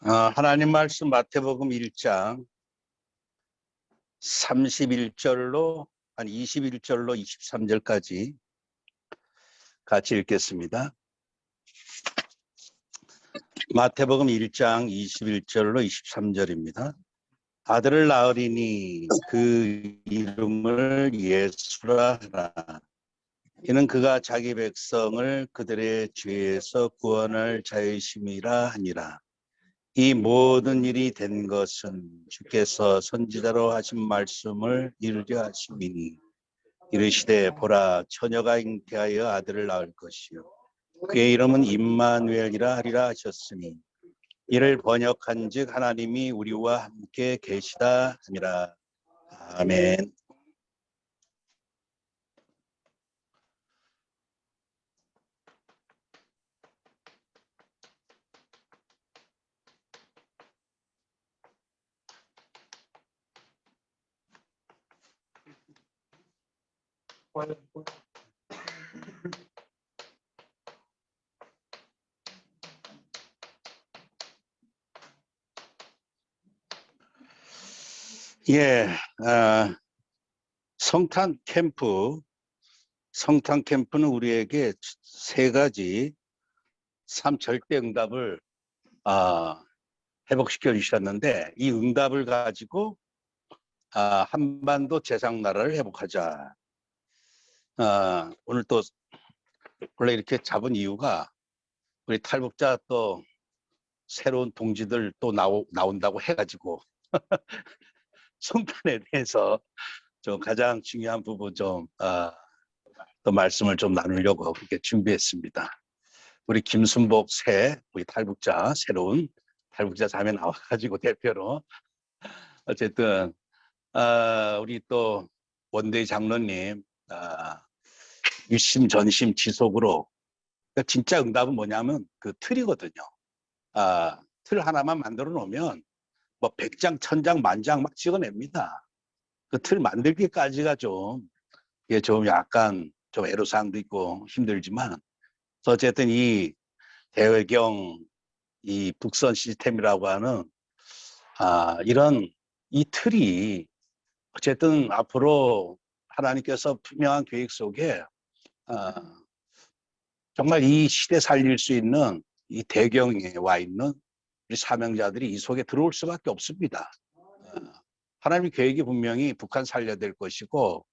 하나님 말씀 마태복음 1장 31절로 한 21절로 23절까지 같이 읽겠습니다. 마태복음 1장 21절로 23절입니다. 아들을 낳으리니 그 이름을 예수라 하라. 이는 그가 자기 백성을 그들의 죄에서 구원할 자의심이라 하니라. 이 모든 일이 된 것은 주께서 선지자로 하신 말씀을 이루려 하심이니 이르시되 보라 처녀가 잉태하여 아들을 낳을 것이요 그의 이름은 임마누엘이라 하리라 하셨으니 이를 번역한즉 하나님이 우리와 함께 계시다 함이라. 아멘. 예, 성탄 캠프는 우리에게 세 가지 절대 응답을 회복시켜 주셨는데 이 응답을 가지고 한반도 재상나라를 회복하자. 오늘 또 원래 이렇게 잡은 이유가 우리 탈북자 또 새로운 동지들 또 나온다고 해가지고 성탄에 대해서 좀 가장 중요한 부분 좀 또 말씀을 좀 나누려고 그렇게 준비했습니다. 우리 김순복 우리 새로운 탈북자 자매 나와가지고 대표로 어쨌든 우리 또 원대희 장로님 유심 전심 지속으로 그러니까 진짜 응답은 뭐냐면 그 틀이거든요. 틀 하나만 만들어 놓으면 뭐 100장, 1000장, 만장 막 찍어냅니다. 그 틀 만들기까지가 좀 약간 좀 애로사항도 있고 힘들지만 어쨌든 이 대외경 이 북선 시스템이라고 하는 이런 이 틀이 어쨌든 앞으로 하나님께서 분명한 계획 속에 정말 이 시대 살릴 수 있는 이 대경에 와 있는 우리 사명자들이 이 속에 들어올 수밖에 없습니다. 하나님의 계획이 분명히 북한 살려야 될 것이고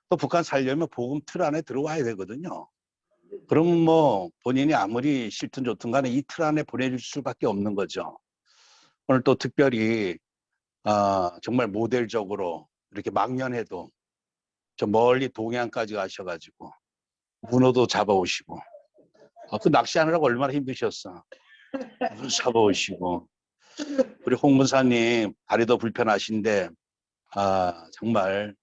또 북한 살려면 복음 틀 안에 들어와야 되거든요. 그러면 뭐 본인이 아무리 싫든 좋든 간에 이 틀 안에 보내줄 수밖에 없는 거죠. 오늘 또 특별히 정말 모델적으로 이렇게 망년에도 저 멀리 동해안까지 가셔가지고 문어도 잡아오시고 그 낚시하느라고 얼마나 힘드셨어. 문어 잡아오시고 우리 홍 문사님 다리도 불편하신데 정말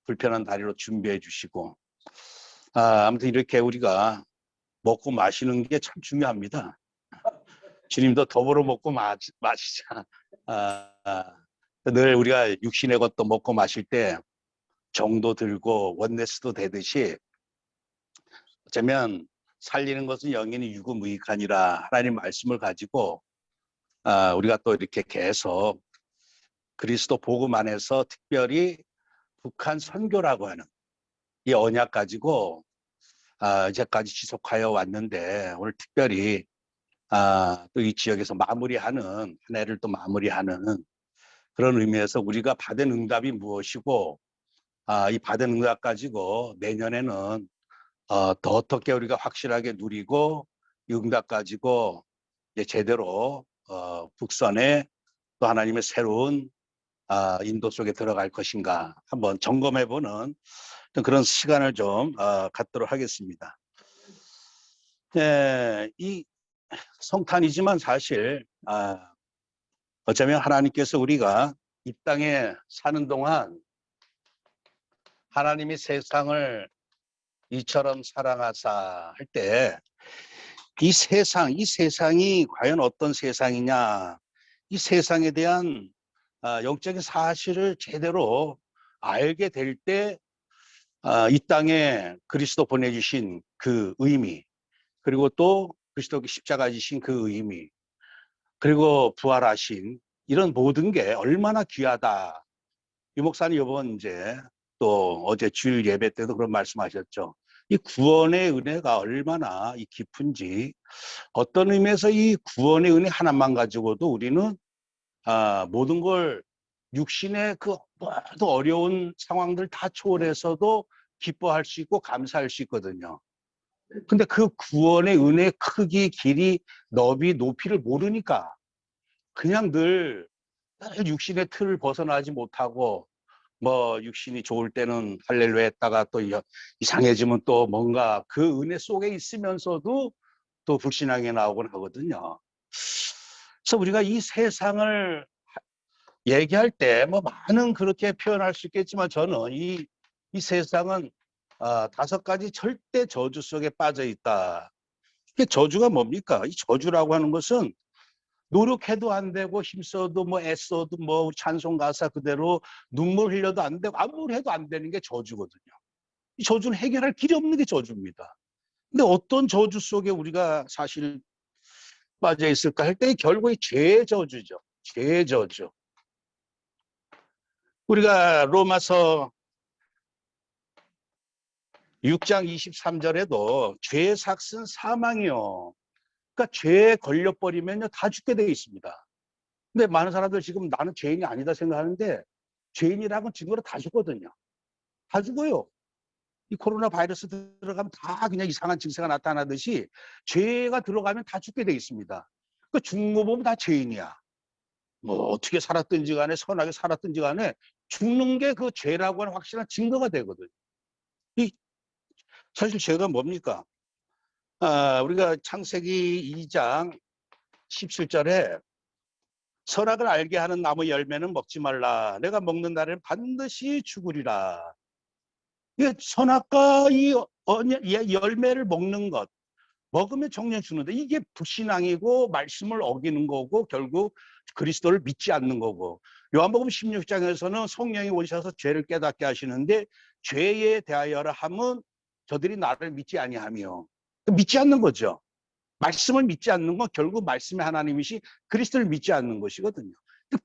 불편한 다리로 준비해 주시고 아무튼 이렇게 우리가 먹고 마시는 게 참 중요합니다. 주님도 더불어 먹고 마시자. 늘 우리가 육신의 것도 먹고 마실 때 정도 들고 원네스도 되듯이 어쩌면 살리는 것은 영인이 유구무익하니라 하나님 말씀을 가지고 우리가 또 이렇게 계속 그리스도 복음 안에서 특별히 북한 선교라고 하는 이 언약 가지고 이제까지 지속하여 왔는데 오늘 특별히 또 이 지역에서 마무리하는 한 해를 또 마무리하는 그런 의미에서 우리가 받은 응답이 무엇이고 이 받은 응답 가지고 내년에는 더 어떻게 우리가 확실하게 누리고 이 응답 가지고 이제 제대로 북선에 또 하나님의 새로운 인도 속에 들어갈 것인가 한번 점검해보는 그런 시간을 좀 갖도록 하겠습니다. 이 성탄이지만 사실 어쩌면 하나님께서 우리가 이 땅에 사는 동안 하나님이 세상을 이처럼 사랑하사 할 때 이 세상이 과연 어떤 세상이냐 이 세상에 대한 영적인 사실을 제대로 알게 될 때 이 땅에 그리스도 보내주신 그 의미 그리고 또 그리스도 십자가 지신 그 의미 그리고 부활하신 이런 모든 게 얼마나 귀하다. 유 목사님 이번 이제 또 어제 주일 예배 때도 그런 말씀하셨죠. 이 구원의 은혜가 얼마나 이 깊은지, 어떤 의미에서 이 구원의 은혜 하나만 가지고도 우리는 모든 걸 육신의 그 모든 어려운 상황들 다 초월해서도 기뻐할 수 있고 감사할 수 있거든요. 근데 그 구원의 은혜의 크기, 길이, 너비, 높이를 모르니까 그냥 늘 육신의 틀을 벗어나지 못하고, 뭐 육신이 좋을 때는 할렐루야 했다가 또 이상해지면 또 뭔가 그 은혜 속에 있으면서도 또 불신앙이 나오곤 하거든요. 그래서 우리가 이 세상을 얘기할 때 뭐 많은 그렇게 표현할 수 있겠지만, 저는 이 세상은 5가지 절대 저주 속에 빠져 있다. 이게 저주가 뭡니까? 이 저주라고 하는 것은 노력해도 안 되고, 힘써도 뭐 애써도 뭐 찬송 가사 그대로 눈물 흘려도 안 되고 아무리 해도 안 되는 게 저주거든요. 이 저주는 해결할 길이 없는 게 저주입니다. 근데 어떤 저주 속에 우리가 사실 빠져 있을까 할 때 결국 죄의 저주죠. 죄의 저주. 우리가 로마서 6장 23절에도 죄의 삭은 사망이요. 그러니까 죄에 걸려버리면요 다 죽게 되어 있습니다. 근데 많은 사람들 지금 나는 죄인이 아니다 생각하는데, 죄인이라고는 증거로 다 죽거든요. 다 죽어요. 이 코로나 바이러스 들어가면 다 그냥 이상한 증세가 나타나듯이 죄가 들어가면 다 죽게 돼 있습니다. 그 죽는 거 보면 다 죄인이야. 뭐 어떻게 살았든지 간에, 선하게 살았든지 간에 죽는 게 그 죄라고 하는 확실한 증거가 되거든요. 이 사실 죄가 뭡니까? 우리가 창세기 2장 17절에 선악을 알게 하는 나무 열매는 먹지 말라. 내가 먹는 날에는 반드시 죽으리라. 이게 선악과 이 열매를 먹는 것, 먹으면 정녕 죽는데, 이게 불신앙이고 말씀을 어기는 거고 결국 그리스도를 믿지 않는 거고, 요한복음 16장에서는 성령이 오셔서 죄를 깨닫게 하시는데, 죄에 대하여라 함은 저들이 나를 믿지 아니하며, 믿지 않는 거죠. 말씀을 믿지 않는 건 결국 말씀의 하나님이시 그리스도를 믿지 않는 것이거든요.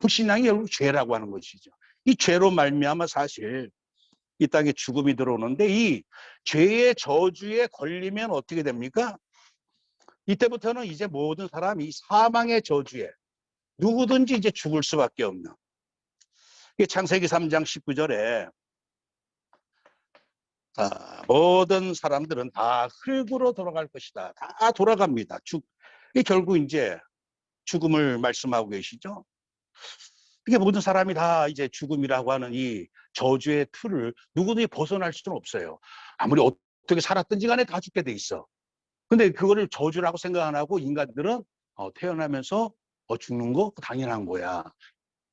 불신앙이 결국 죄라고 하는 것이죠. 이 죄로 말미암아 사실 이 땅에 죽음이 들어오는데, 이 죄의 저주에 걸리면 어떻게 됩니까? 이때부터는 이제 모든 사람이 사망의 저주에, 누구든지 이제 죽을 수밖에 없는. 창세기 3장 19절에 모든 사람들은 다 흙으로 돌아갈 것이다. 다 돌아갑니다. 이게 결국 이제 죽음을 말씀하고 계시죠. 이게 모든 사람이 다 이제 죽음이라고 하는 이 저주의 틀을 누구든지 벗어날 수는 없어요. 아무리 어떻게 살았든지 간에 다 죽게 돼 있어. 근데 그거를 저주라고 생각 안 하고 인간들은 태어나면서 죽는 거 당연한 거야.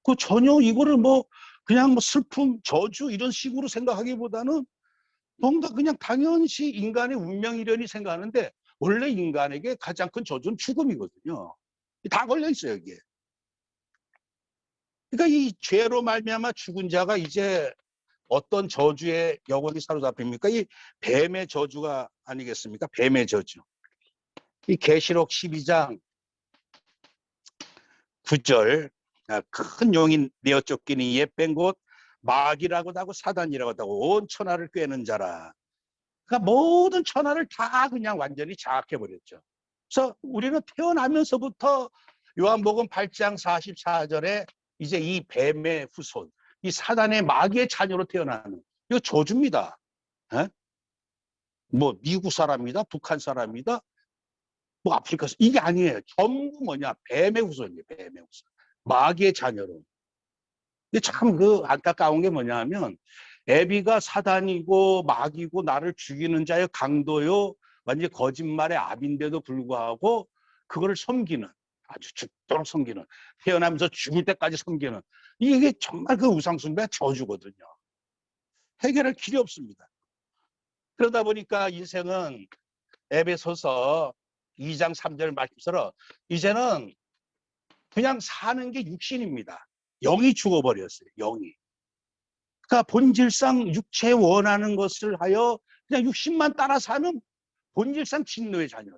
그 전혀 이거를 뭐 그냥 뭐 슬픔, 저주 이런 식으로 생각하기보다는 뭔가 그냥 당연시 인간의 운명이려니 생각하는데, 원래 인간에게 가장 큰 저주는 죽음이거든요. 다 걸려 있어요, 이게. 그러니까 이 죄로 말미암아 죽은 자가 이제 어떤 저주에 영원히 사로잡힙니까? 이 뱀의 저주가 아니겠습니까? 뱀의 저주. 이 계시록 12장 9절, 큰 용이 내어 쫓기니 옛뱀 곧 마귀라고도 하고 사단이라고도 하고 온 천하를 꿰는 자라. 그러니까 모든 천하를 다 그냥 완전히 장악해버렸죠. 그래서 우리는 태어나면서부터 요한복음 8장 44절에 이제 이 뱀의 후손, 이 사단의 마귀의 자녀로 태어나는, 이거 저주입니다. 에? 뭐 미국 사람이다, 북한 사람이다, 뭐 아프리카, 이게 아니에요. 전부 뭐냐, 뱀의 후손이에요. 뱀의 후손, 마귀의 자녀로. 근데 참 그 안타까운 게 뭐냐 하면, 애비가 사단이고 마귀고 나를 죽이는 자의 강도요, 완전 거짓말의 압인데도 불구하고 그거를 섬기는, 아주 죽도록 섬기는, 태어나면서 죽을 때까지 섬기는, 이게 정말 그 우상숭배의 저주거든요. 해결할 길이 없습니다. 그러다 보니까 인생은 에베소서 2장 3절 말씀처럼 이제는 그냥 사는 게 육신입니다. 영이 죽어버렸어요. 영이. 그러니까 본질상 육체에 원하는 것을 하여 그냥 육신만 따라 사는 본질상 진노의 자녀.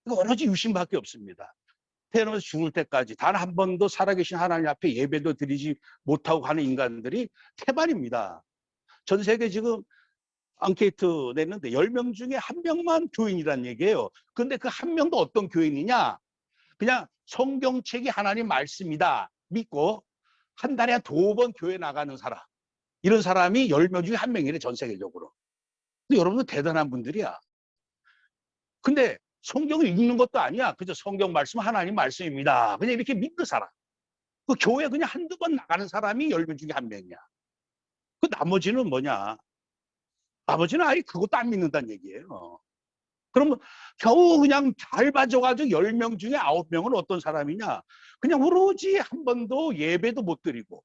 오로지 육신밖에 없습니다. 태어나서 죽을 때까지 단 한 번도 살아계신 하나님 앞에 예배도 드리지 못하고 가는 인간들이 태반입니다. 전 세계 지금 앙케이트 냈는데 10명 중에 1명만 교인이란 얘기예요. 근데 그 1명도 어떤 교인이냐? 그냥 성경책이 하나님 말씀이다 믿고 한 달에 2번 교회 나가는 사람. 이런 사람이 10명 중에 1명이래, 전 세계적으로. 근데 여러분들 대단한 분들이야. 근데 성경을 읽는 것도 아니야. 그저 성경 말씀 하나님 말씀입니다. 그냥 이렇게 믿는 사람. 그 교회 그냥 한두 번 나가는 사람이 10명 중에 1명이야. 그 나머지는 뭐냐? 나머지는 아예 그것도 안 믿는다는 얘기예요. 그러면 겨우 그냥 잘 봐줘가지고 10명 중에 9명은 어떤 사람이냐? 그냥 오로지 한 번도 예배도 못 드리고,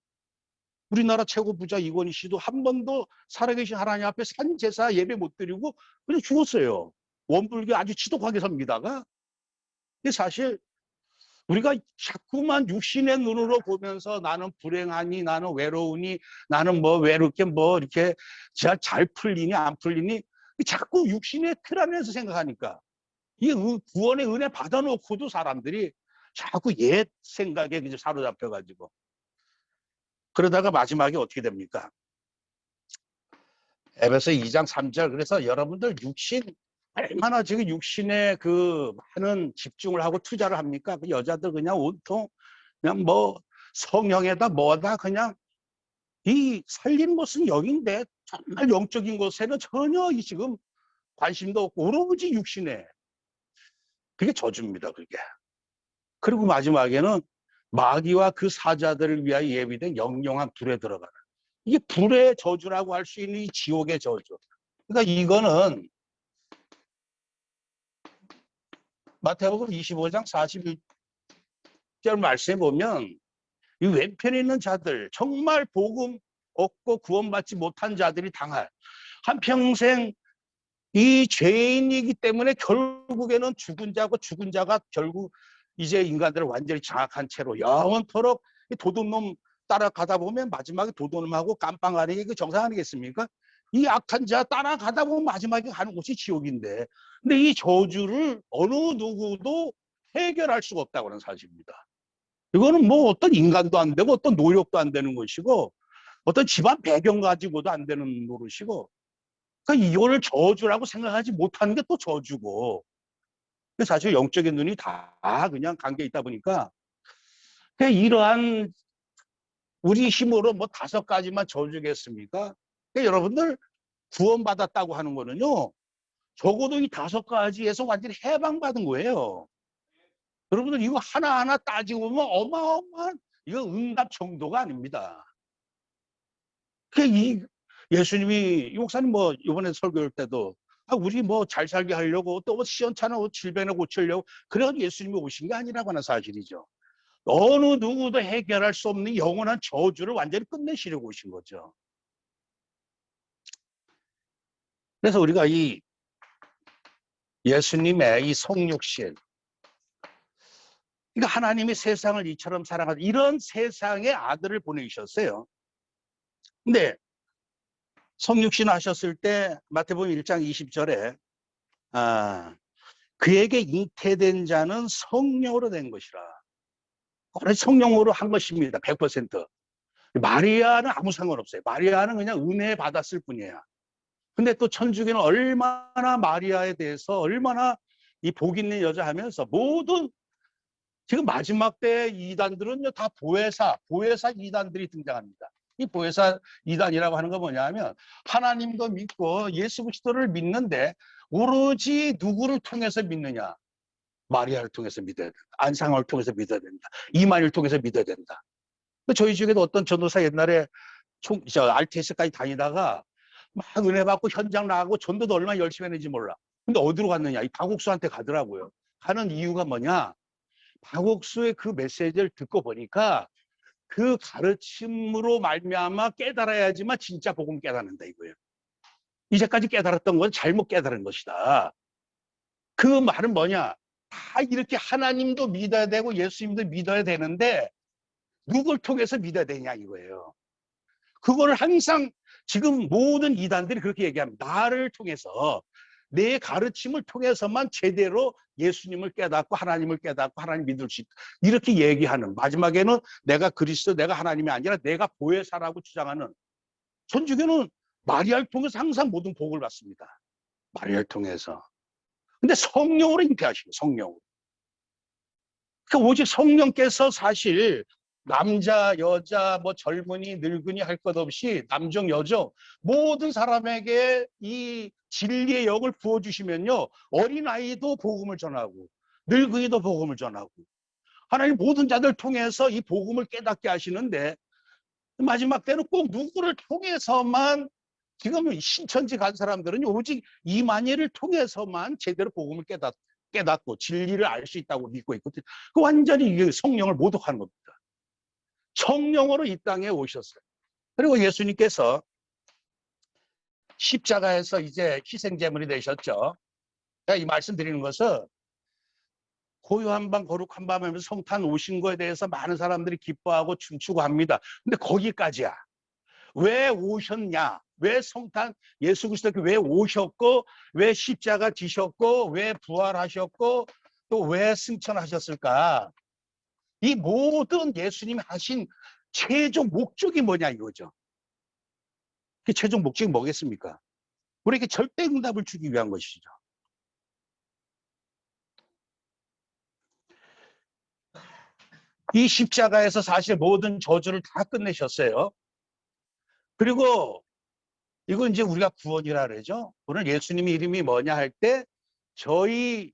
우리나라 최고 부자 이건희 씨도 한 번도 살아계신 하나님 앞에 산제사 예배 못 드리고 그냥 죽었어요. 원불교 아주 지독하게 삽니다가. 근데 사실 우리가 자꾸만 육신의 눈으로 보면서 나는 불행하니, 나는 외로우니, 나는 뭐 외롭게 뭐 이렇게 잘 풀리니 안 풀리니, 자꾸 육신의 틀 안에서 생각하니까 이 구원의 은혜 받아놓고도 사람들이 자꾸 옛 생각에 이제 사로잡혀가지고, 그러다가 마지막에 어떻게 됩니까? 에베소 2장 3절. 그래서 여러분들 육신 얼마나 지금 육신에 그 많은 집중을 하고 투자를 합니까? 그 여자들 그냥 온통 그냥 뭐 성형에다 뭐다 그냥 이 살린 것은 영인데 정말 영적인 것에는 전혀 이 지금 관심도 없고 오로지 육신에. 그게 저주입니다, 그게. 그리고 마지막에는 마귀와 그 사자들을 위하여 예비된 영영한 불에 들어가는, 이게 불의 저주라고 할 수 있는 이 지옥의 저주. 그러니까 이거는 마태복음 25장 41절 말씀에 보면 이 왼편에 있는 자들, 정말 복음 얻고 구원받지 못한 자들이 당할, 한평생 이 죄인이기 때문에 결국에는 죽은 자고, 죽은 자가 결국 이제 인간들을 완전히 장악한 채로 영원토록 도둑놈 따라가다 보면 마지막에 도둑놈하고 깜빵하는 게 그 정상 아니겠습니까? 이 악한 자 따라가다 보면 마지막에 가는 곳이 지옥인데, 근데 이 저주를 어느 누구도 해결할 수가 없다고 하는 사실입니다. 이거는 뭐 어떤 인간도 안 되고 어떤 노력도 안 되는 것이고 어떤 집안 배경 가지고도 안 되는 노릇이고, 그러니까 이거를 저주라고 생각하지 못하는 게 또 저주고, 사실 영적인 눈이 다 그냥 감겨 있다 보니까 이러한 우리 힘으로 뭐 5가지만 저주겠습니까? 그러니까 여러분들 구원받았다고 하는 거는요, 적어도 이 5가지에서 완전히 해방받은 거예요. 여러분들 이거 하나하나 따지고 보면 어마어마한, 이거 응답 정도가 아닙니다. 이 예수님이, 목사님 뭐 이번에 설교할 때도 우리 뭐 잘 살게 하려고 또 뭐 시원찮은 질병을 고치려고 그래가지고 예수님이 오신 게 아니라고 하는 사실이죠. 어느 누구도 해결할 수 없는 영원한 저주를 완전히 끝내시려고 오신 거죠. 그래서 우리가 이 예수님의 이 성육신, 그러니까 하나님이 세상을 이처럼 사랑하는 이런 세상의 아들을 보내주셨어요. 근데 성육신 하셨을 때 마태복음 1장 20절에 그에게 잉태된 자는 성령으로 된 것이라. 성령으로 한 것입니다. 100%. 마리아는 아무 상관없어요. 마리아는 그냥 은혜 받았을 뿐이에요. 근데 또 천주교는 얼마나 마리아에 대해서 얼마나 이 복 있는 여자 하면서 모든 지금 마지막 때 이단들은요 다 보혜사 이단들이 등장합니다. 이 보혜사 이단이라고 하는 건 뭐냐면 하나님도 믿고 예수 그리스도를 믿는데 오로지 누구를 통해서 믿느냐? 마리아를 통해서 믿어야 된다. 안상을 통해서 믿어야 된다. 이만희를 통해서 믿어야 된다. 저희 중에도 어떤 전도사 옛날에 RTS까지 다니다가 막 은혜 받고 현장 나가고 전도도 얼마나 열심히 했는지 몰라. 근데 어디로 갔느냐? 이 박옥수한테 가더라고요. 가는 이유가 뭐냐? 박옥수의 그 메시지를 듣고 보니까 그 가르침으로 말미암아 깨달아야지만 진짜 복음 깨닫는다 이거예요. 이제까지 깨달았던 건 잘못 깨달은 것이다. 그 말은 뭐냐? 다 이렇게 하나님도 믿어야 되고 예수님도 믿어야 되는데 누굴 통해서 믿어야 되냐 이거예요. 그거를 항상 지금 모든 이단들이 그렇게 얘기합니다. 나를 통해서, 내 가르침을 통해서만 제대로 예수님을 깨닫고 하나님을 깨닫고 하나님 믿을 수 있다. 이렇게 얘기하는, 마지막에는 내가 그리스도, 내가 하나님이 아니라 내가 보혜사라고 주장하는, 천주교는 마리아를 통해서 항상 모든 복을 받습니다. 마리아를 통해서. 근데 성령으로 잉태하시고, 성령으로. 그러니까 오직 성령께서 사실 남자, 여자, 뭐 젊은이, 늙은이 할 것 없이 남정, 여정 모든 사람에게 이 진리의 영을 부어주시면요, 어린아이도 복음을 전하고 늙은이도 복음을 전하고 하나님 모든 자들 통해서 이 복음을 깨닫게 하시는데, 마지막 때는 꼭 누구를 통해서만, 지금 신천지 간 사람들은 오직 이만희를 통해서만 제대로 복음을 깨닫고 진리를 알 수 있다고 믿고 있거든요. 그 완전히 성령을 모독하는 겁니다. 성령으로 이 땅에 오셨어요. 그리고 예수님께서 십자가에서 이제 희생제물이 되셨죠. 제가 이 말씀 드리는 것은 고요한 밤 거룩한 밤 하면서 성탄 오신 거에 대해서 많은 사람들이 기뻐하고 춤추고 합니다. 근데 거기까지야. 왜 오셨냐? 왜 성탄 예수 그리스도께 왜 오셨고, 왜 십자가 지셨고, 왜 부활하셨고, 또 왜 승천하셨을까? 이 모든 예수님이 하신 최종 목적이 뭐냐 이거죠. 그 최종 목적이 뭐겠습니까? 우리에게 절대 응답을 주기 위한 것이죠. 이 십자가에서 사실 모든 저주를 다 끝내셨어요. 그리고 이건 이제 우리가 구원이라 그러죠. 오늘 예수님의 이름이 뭐냐 할 때, 저희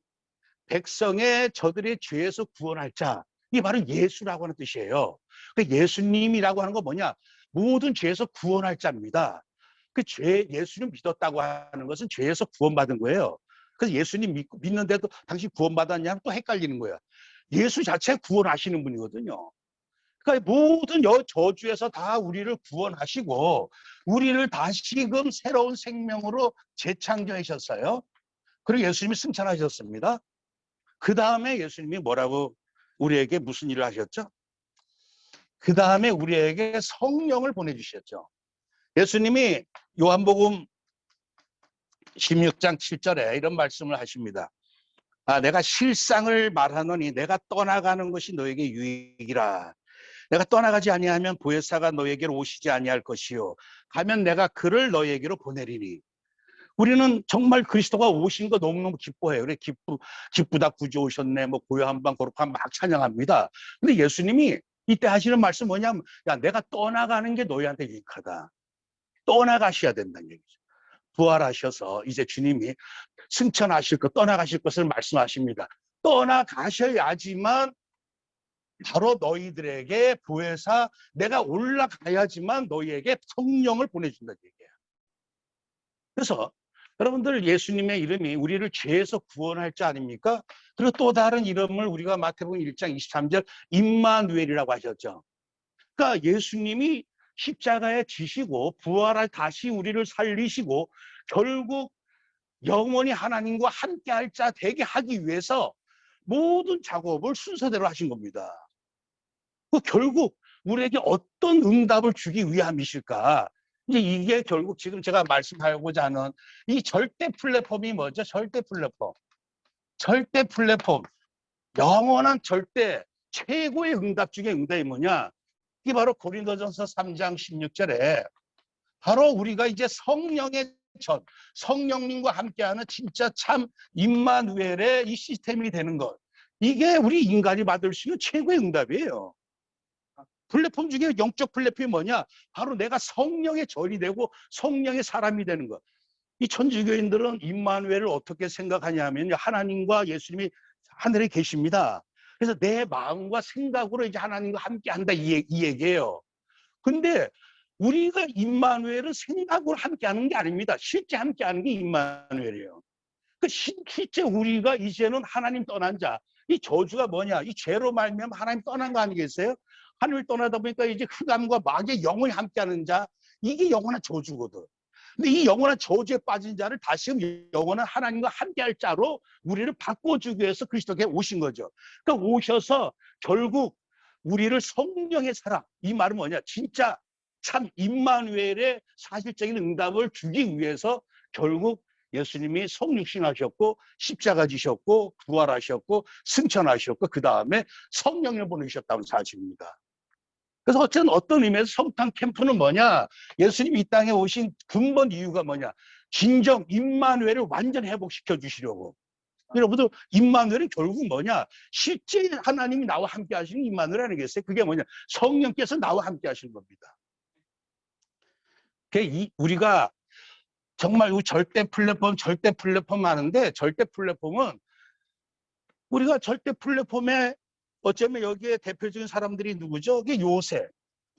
백성의 저들의 죄에서 구원할 자, 이게 바로 예수라고 하는 뜻이에요. 그 예수님이라고 하는 건 뭐냐? 모든 죄에서 구원할 자입니다. 그 예수님 믿었다고 하는 것은 죄에서 구원받은 거예요. 그래서 예수님 믿는데도 당신 구원받았냐? 또 헷갈리는 거예요. 예수 자체 구원하시는 분이거든요. 그러니까 모든 저주에서 다 우리를 구원하시고 우리를 다시금 새로운 생명으로 재창조하셨어요. 그리고 예수님이 승천하셨습니다. 그 다음에 예수님이 뭐라고 우리에게 무슨 일을 하셨죠? 그 다음에 우리에게 성령을 보내주셨죠. 예수님이 요한복음 16장 7절에 이런 말씀을 하십니다. 내가 실상을 말하노니 내가 떠나가는 것이 너에게 유익이라. 내가 떠나가지 아니하면 보혜사가 너에게로 오시지 아니할 것이요, 가면 내가 그를 너에게로 보내리니. 우리는 정말 그리스도가 오신 거 너무너무 기뻐해요. 그래, 기쁘다 구주 오셨네, 뭐 고요한 밤 거룩한 막 찬양합니다. 근데 예수님이 이때 하시는 말씀 뭐냐면, 야, 내가 떠나가는 게 너희한테 유익하다. 떠나가셔야 된다는 얘기죠. 부활하셔서 이제 주님이 승천하실 것, 떠나가실 것을 말씀하십니다. 떠나가셔야지만 바로 너희들에게 보혜사, 내가 올라가야지만 너희에게 성령을 보내준다는 얘기예요. 그래서 여러분들, 예수님의 이름이 우리를 죄에서 구원할 자 아닙니까? 그리고 또 다른 이름을 우리가 마태복음 1장 23절 임마누엘이라고 하셨죠. 그러니까 예수님이 십자가에 지시고 부활할 다시 우리를 살리시고 결국 영원히 하나님과 함께할 자 되게 하기 위해서 모든 작업을 순서대로 하신 겁니다. 그 결국 우리에게 어떤 응답을 주기 위함이실까? 이제 이게 결국 지금 제가 말씀하고자 하는 이 절대 플랫폼이 뭐죠? 절대 플랫폼. 절대 플랫폼. 영원한 절대 최고의 응답 중에 응답이 뭐냐? 이게 바로 고린도전서 3장 16절에 바로 우리가 이제 성령의 전, 성령님과 함께하는 진짜 참 임마누엘의 이 시스템이 되는 것. 이게 우리 인간이 받을 수 있는 최고의 응답이에요. 플랫폼 중에 영적 플랫폼이 뭐냐? 바로 내가 성령의 전이 되고 성령의 사람이 되는 것. 이 천주교인들은 임마누엘을 어떻게 생각하냐면, 하나님과 예수님이 하늘에 계십니다. 그래서 내 마음과 생각으로 이제 하나님과 함께 한다, 이 얘기예요. 근데 우리가 임마누엘은 생각으로 함께 하는 게 아닙니다. 실제 함께 하는 게 임마누엘이에요. 실제 우리가 이제는 하나님 떠난 자, 이 저주가 뭐냐? 이 죄로 말미암아 하나님 떠난 거 아니겠어요? 하늘을 떠나다 보니까 이제 흑암과 마귀의 영을 함께하는 자, 이게 영원한 저주거든. 근데 이 영원한 저주에 빠진 자를 다시금 영원한 하나님과 함께할 자로 우리를 바꿔주기 위해서 그리스도께 오신 거죠. 그러니까 오셔서 결국 우리를 성령의 사람, 이 말은 뭐냐? 진짜 참 임마누엘의 사실적인 응답을 주기 위해서 결국 예수님이 성육신하셨고 십자가 지셨고 부활하셨고 승천하셨고 그 다음에 성령을 보내셨다는 사실입니다. 그래서 어떤 의미에서 성탄 캠프는 뭐냐? 예수님이 이 땅에 오신 근본 이유가 뭐냐? 진정 임마누엘을 완전 회복시켜 주시려고. 여러분들 임마누엘이 결국 뭐냐? 실제 하나님이 나와 함께 하시는 임마누엘 아니겠어요? 그게 뭐냐? 성령께서 나와 함께 하시는 겁니다. 우리가 정말 절대 플랫폼 하는데, 절대 플랫폼은 우리가 절대 플랫폼에 어쩌면 여기에 대표적인 사람들이 누구죠? 그게 요셉.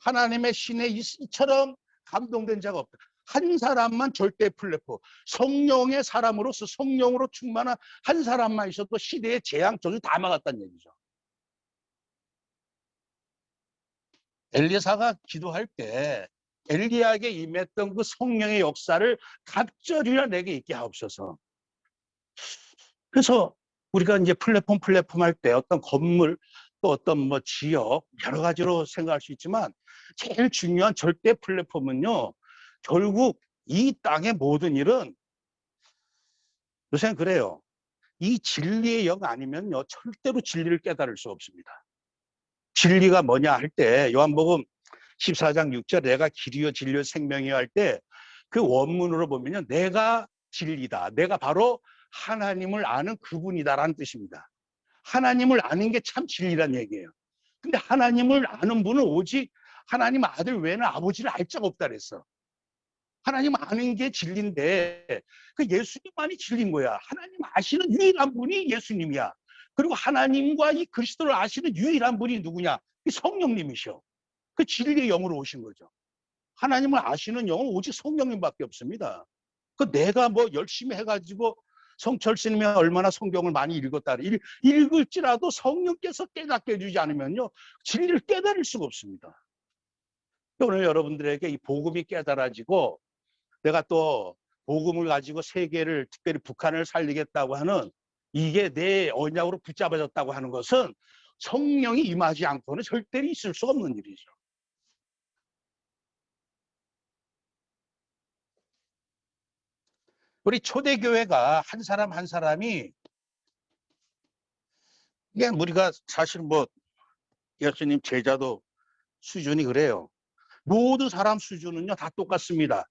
하나님의 신의 이처럼 감동된 자가 없다. 한 사람만 절대 플랫폼. 성령의 사람으로서 성령으로 충만한 한 사람만 있어도 시대의 재앙 저주 다 막았다는 얘기죠. 엘리사가 기도할 때 엘리야에게 임했던 그 성령의 역사를 갑절이나 내게 있게 하옵소서. 그래서 우리가 이제 플랫폼 할 때 어떤 건물 또 어떤 뭐 지역 여러 가지로 생각할 수 있지만 제일 중요한 절대 플랫폼은요, 결국 이 땅의 모든 일은 요새는 그래요. 이 진리의 영 아니면요 절대로 진리를 깨달을 수 없습니다. 진리가 뭐냐 할 때 요한복음 14장 6절 내가 길이요 진리요 생명이요 할 때 그 원문으로 보면요, 내가 진리다. 내가 바로 하나님을 아는 그분이다라는 뜻입니다. 하나님을 아는 게 참 진리란 얘기예요. 근데 하나님을 아는 분은 오직 하나님 아들 외에는 아버지를 알 자가 없다 그랬어. 하나님 아는 게 진리인데 그 예수님만이 진리인 거야. 하나님 아시는 유일한 분이 예수님이야. 그리고 하나님과 이 그리스도를 아시는 유일한 분이 누구냐? 이 성령님이셔. 그 진리의 영으로 오신 거죠. 하나님을 아시는 영은 오직 성령님밖에 없습니다. 그 내가 뭐 열심히 해가지고 성철 스님이 얼마나 성경을 많이 읽었다. 읽을지라도 성령께서 깨닫게 해주지 않으면요, 진리를 깨달을 수가 없습니다. 오늘 여러분들에게 이 복음이 깨달아지고 내가 또 복음을 가지고 세계를, 특별히 북한을 살리겠다고 하는 이게 내 언약으로 붙잡아졌다고 하는 것은 성령이 임하지 않고는 절대로 있을 수 없는 일이죠. 우리 초대교회가 한 사람 한 사람이, 이게 우리가 사실 뭐 예수님 제자도 수준이 그래요. 모든 사람 수준은요 다 똑같습니다.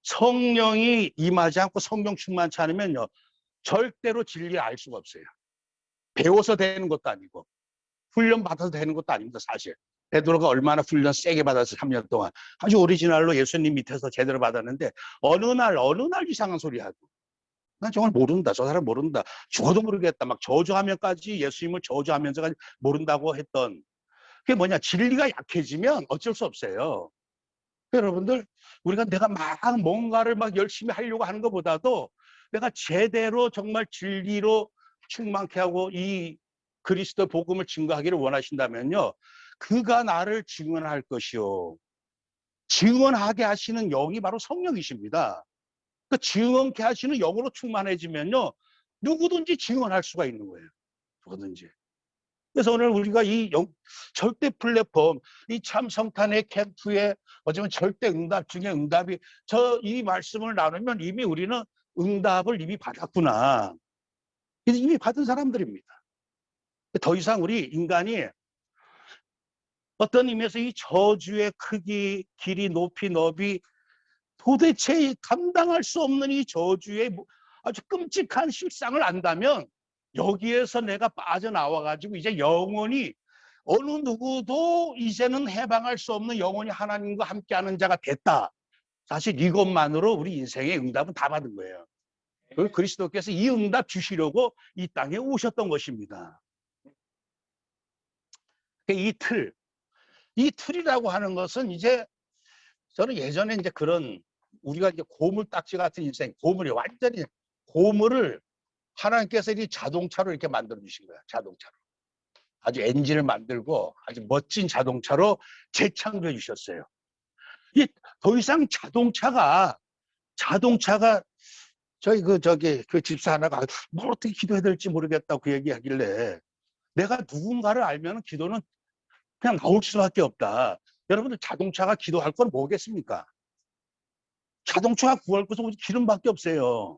성령이 임하지 않고 성령 충만치 않으면요 절대로 진리를 알 수가 없어요. 배워서 되는 것도 아니고 훈련 받아서 되는 것도 아닙니다. 사실 베드로가 얼마나 훈련 세게 받아서 3년 동안 아주 오리지널로 예수님 밑에서 제대로 받았는데 어느 날 이상한 소리 하고, 난 정말 모른다, 저 사람 모른다, 죽어도 모르겠다, 막 저주하면까지 예수님을 저주하면서까지 모른다고 했던 그게 뭐냐? 진리가 약해지면 어쩔 수 없어요. 여러분들, 내가 막 뭔가를 막 열심히 하려고 하는 것보다도 내가 제대로 정말 진리로 충만케 하고 이 그리스도 복음을 증거하기를 원하신다면요, 그가 나를 증언할 것이요, 증언하게 하시는 영이 바로 성령이십니다. 그 증언케 하시는 영으로 충만해지면요 누구든지 증언할 수가 있는 거예요. 누구든지. 그래서 오늘 우리가 이 절대 플랫폼, 이 참 성탄의 캠프에 어쩌면 절대 응답 중에 응답이, 이 말씀을 나누면 이미 우리는 응답을 이미 받았구나. 이미 받은 사람들입니다. 더 이상 우리 인간이 어떤 의미에서 이 저주의 크기, 길이, 높이, 너비, 도대체 감당할 수 없는 이 저주의 아주 끔찍한 실상을 안다면 여기에서 내가 빠져나와가지고 이제 영원히 어느 누구도 이제는 해방할 수 없는 영원히 하나님과 함께하는 자가 됐다. 사실 이것만으로 우리 인생의 응답은 다 받은 거예요. 그리스도께서 이 응답 주시려고 이 땅에 오셨던 것입니다. 이 틀이라고 하는 것은 이제 저는 예전에 이제 그런 우리가 이제 고물딱지 같은 인생, 고물이 완전히 고물을 하나님께서 이 자동차로 이렇게 만들어 주신 거야. 자동차로. 아주 엔진을 만들고 아주 멋진 자동차로 재창조해 주셨어요. 더 이상 자동차가 저희 그 집사 하나가 뭘 어떻게 기도해야 될지 모르겠다고 그 얘기하길래 내가 누군가를 알면 기도는 그냥 나올 수밖에 없다. 여러분들 자동차가 기도할 건 뭐겠습니까? 자동차가 구할 것은 오직 기름밖에 없어요.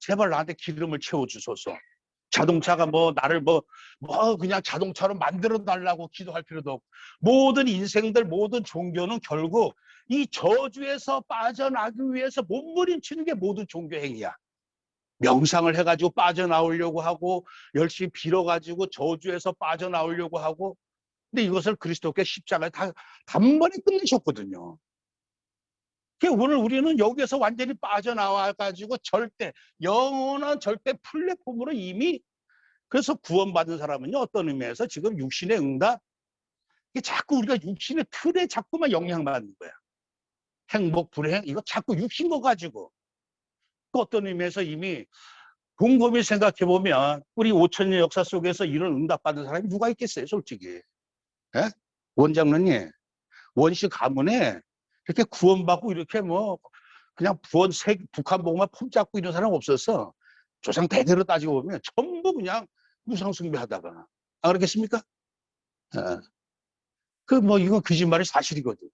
제발 나한테 기름을 채워주소서. 자동차가 나를 그냥 자동차로 만들어 달라고 기도할 필요도 없고, 모든 인생들, 모든 종교는 결국 이 저주에서 빠져나기 위해서 몸부림치는 게 모든 종교 행위야. 명상을 해가지고 빠져나오려고 하고, 열심히 빌어가지고 저주에서 빠져나오려고 하고, 근데 이것을 그리스도께 십자가에 다 단번에 끝내셨거든요. 오늘 우리는 여기에서 완전히 빠져나와가지고 영원한 절대 플랫폼으로 이미, 그래서 구원받은 사람은요, 어떤 의미에서 지금 육신의 응답, 이게 자꾸 우리가 육신의 틀에 자꾸만 영향받는 거야. 행복, 불행, 이거 자꾸 육신 거 가지고. 어떤 의미에서 이미 곰곰이 생각해보면 우리 5천년 역사 속에서 이런 응답받은 사람이 누가 있겠어요, 솔직히. 예? 원장로님, 원시 가문에 이렇게 구원받고 이렇게 그냥 북한 복음만 폼잡고 이런 사람 없었어. 조상 대대로 따지고 보면 전부 그냥 무상숭배하다가. 안 그렇겠습니까? 예. 이건 거짓말이 사실이거든.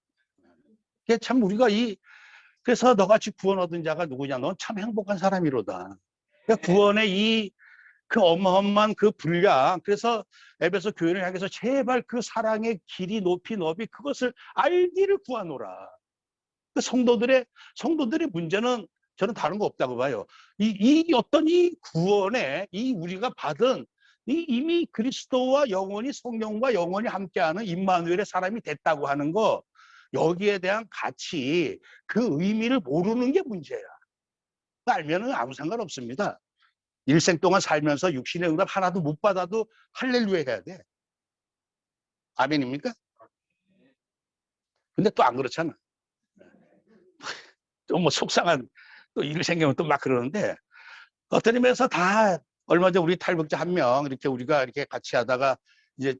참 우리가 그래서 너같이 구원 얻은 자가 누구냐? 넌 참 행복한 사람이로다. 구원의 그 어마어마한 그 분량, 그래서 에베소 교회를 향해서 제발 그 사랑의 길이 높이 너비 그것을 알기를 구하노라. 그 성도들의 문제는 저는 다른 거 없다고 봐요. 어떤 이 구원에 우리가 받은 이미 그리스도와 영원히 성령과 영원히 함께하는 임마누엘의 사람이 됐다고 하는 거, 여기에 대한 가치, 그 의미를 모르는 게 문제야. 알면은 아무 상관없습니다. 일생 동안 살면서 육신의 응답 하나도 못 받아도 할렐루야 해야 돼. 아멘입니까? 근데 또 안 그렇잖아. 또 속상한 또 일 생기면 또 막 그러는데, 어떤 의미에서 다 얼마 전 우리 탈북자 한 명 이렇게 우리가 이렇게 같이 하다가 이제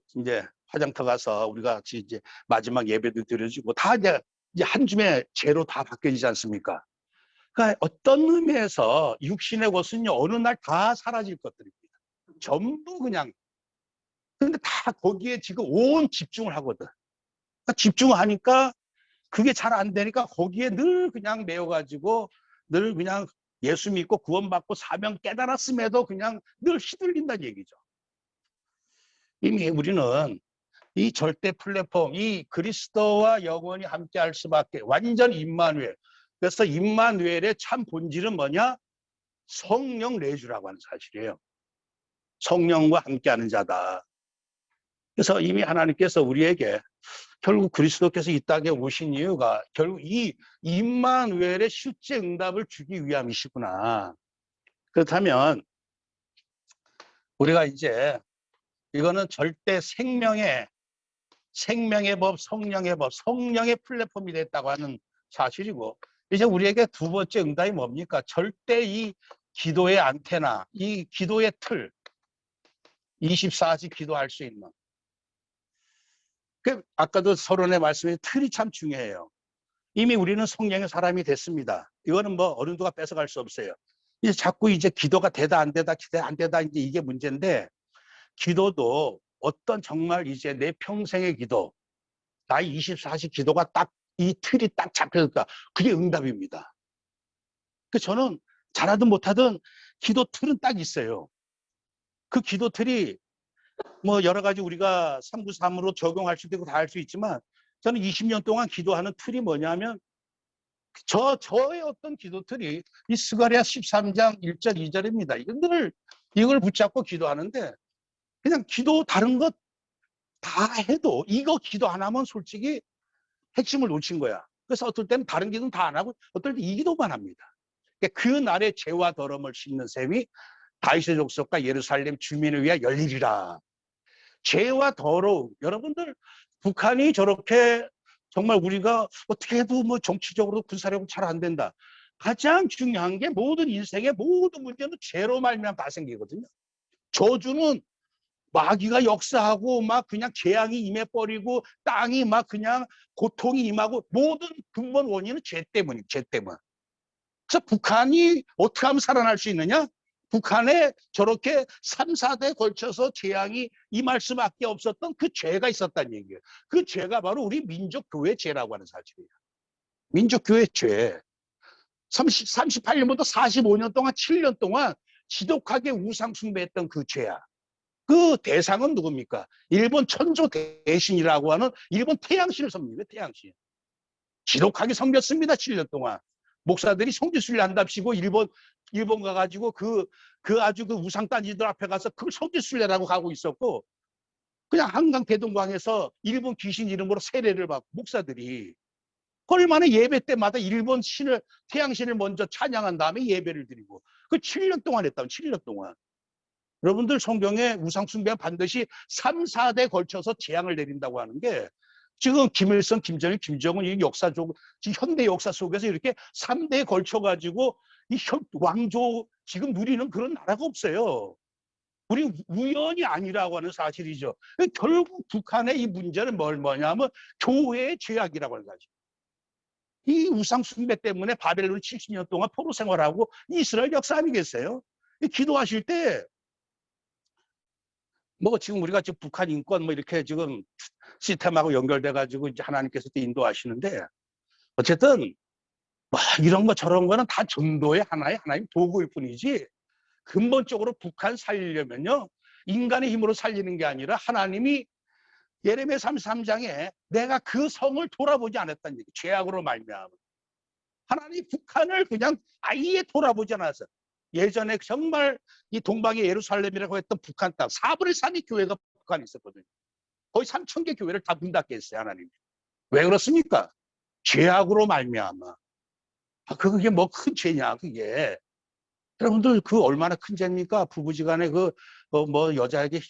화장터 가서 우리가 같이 이제 마지막 예배도 드려주고 다 이제 한 줌의 죄로 다 바뀌어지지 않습니까? 그러니까 어떤 의미에서 육신의 것은요, 어느 날 다 사라질 것들입니다. 전부 그냥. 근데 다 거기에 지금 온 집중을 하거든. 그러니까 집중하니까 그게 잘 안 되니까 거기에 늘 그냥 매여가지고 늘 그냥 예수 믿고 구원받고 사명 깨달았음에도 그냥 늘 휘둘린다는 얘기죠. 이미 우리는 이 절대 플랫폼, 이 그리스도와 영원히 함께 할 수밖에, 완전 임마누엘. 그래서 임마누엘의 참 본질은 뭐냐? 성령 내주라고 하는 사실이에요. 성령과 함께하는 자다. 그래서 이미 하나님께서 우리에게 결국 그리스도께서 이 땅에 오신 이유가 결국 이 임마누엘의 실제 응답을 주기 위함이시구나. 그렇다면 우리가 이제 이거는 절대 생명의 법, 성령의 법, 성령의 플랫폼이 됐다고 하는 사실이고, 이제 우리에게 두 번째 응답이 뭡니까? 절대 이 기도의 안테나, 이 기도의 틀, 24시 기도할 수 있는. 아까도 서론에 말씀드린 틀이 참 중요해요. 이미 우리는 성령의 사람이 됐습니다. 이거는 어느 누가 뺏어갈 수 없어요. 이제 자꾸 기도가 되다 안 되다, 기도 안 되다, 이제 이게 문제인데, 기도도 어떤 정말 이제 내 평생의 기도, 나의 24시 기도가 딱 이 틀이 딱 잡혀있다. 그게 응답입니다. 저는 잘하든 못하든 기도 틀은 딱 있어요. 그 기도 틀이 여러 가지 우리가 393으로 적용할 수도 있고 다 할 수 있지만, 저는 20년 동안 기도하는 틀이 뭐냐면, 저의 어떤 기도 틀이 이 스가랴 13장 1절 2절입니다. 이걸 붙잡고 기도하는데, 그냥 기도 다른 것 다 해도 이거 기도 안 하면 솔직히 핵심을 놓친 거야. 그래서 어떨 때는 다른 기도는 다 안 하고 어떨 때 이 기도만 합니다. 그 날의 죄와 더러움을 씻는 셈이 다윗의 족속과 예루살렘 주민을 위하여 열리리라. 죄와 더러움. 여러분들, 북한이 저렇게 정말 우리가 어떻게 해도 정치적으로 군사력은 잘 안 된다. 가장 중요한 게 모든 인생의 모든 문제는 죄로 말미암아 다 생기거든요. 저주는 마귀가 역사하고 그냥 재앙이 임해버리고 땅이 그냥 고통이 임하고, 모든 근본 원인은 죄 때문. 그래서 북한이 어떻게 하면 살아날 수 있느냐? 북한에 저렇게 3, 4대에 걸쳐서 재앙이 임할 수밖에 없었던 그 죄가 있었다는 얘기예요. 그 죄가 바로 우리 민족교회 죄라고 하는 사실이에요. 민족교회 죄. 38년부터 45년 동안 7년 동안 지독하게 우상 숭배했던 그 죄야. 그 대상은 누굽니까? 일본 천조 대신이라고 하는 일본 태양신을 섬깁니다. 태양신. 지독하게 섬겼습니다. 7년 동안. 목사들이 성지순례 한답시고 일본 가가지고 그 아주 그 우상 딴지들 앞에 가서 그걸 성지순례라고 가고 있었고, 그냥 한강 대동강에서 일본 귀신 이름으로 세례를 받고 목사들이 얼마나 예배 때마다 일본 신을 태양신을 먼저 찬양한 다음에 예배를 드리고 그 7년 동안 했다면 7년 동안. 여러분들 성경에 우상 숭배가 반드시 3, 4대 걸쳐서 재앙을 내린다고 하는 게 지금 김일성, 김정일, 김정은 이 역사 현대 역사 속에서 이렇게 3대에 걸쳐 가지고 이 왕조 지금 누리는 그런 나라가 없어요. 우리 우연이 아니라고 하는 사실이죠. 결국 북한의 이 문제는 뭐냐면 교회의 죄악이라고 하는 거죠. 이 우상 숭배 때문에 바벨론 70년 동안 포로 생활하고 이스라엘 역사 아니겠어요? 기도하실 때 뭐 지금 우리가 지금 북한 인권 뭐 이렇게 지금 시스템하고 연결돼 가지고 이제 하나님께서 또 인도하시는데, 어쨌든 뭐 이런 거 저런 거는 다 전도의 하나님 도구일 뿐이지 근본적으로 북한 살리려면요 인간의 힘으로 살리는 게 아니라 하나님이 예레미야 33장에 내가 그 성을 돌아보지 않았다는 얘기. 죄악으로 말미암아 하나님 북한을 그냥 아예 돌아보지 않았어. 예전에 정말 이 동방의 예루살렘이라고 했던 북한 땅 4분의 3이 교회가 북한에 있었거든요. 거의 3,000개 교회를 다 문 닫게 했어요. 하나님. 왜 그렇습니까? 죄악으로 말미암아. 그게 뭐 큰 죄냐 그게. 여러분들 그 얼마나 큰 죄입니까? 부부지간에 뭐 여자에게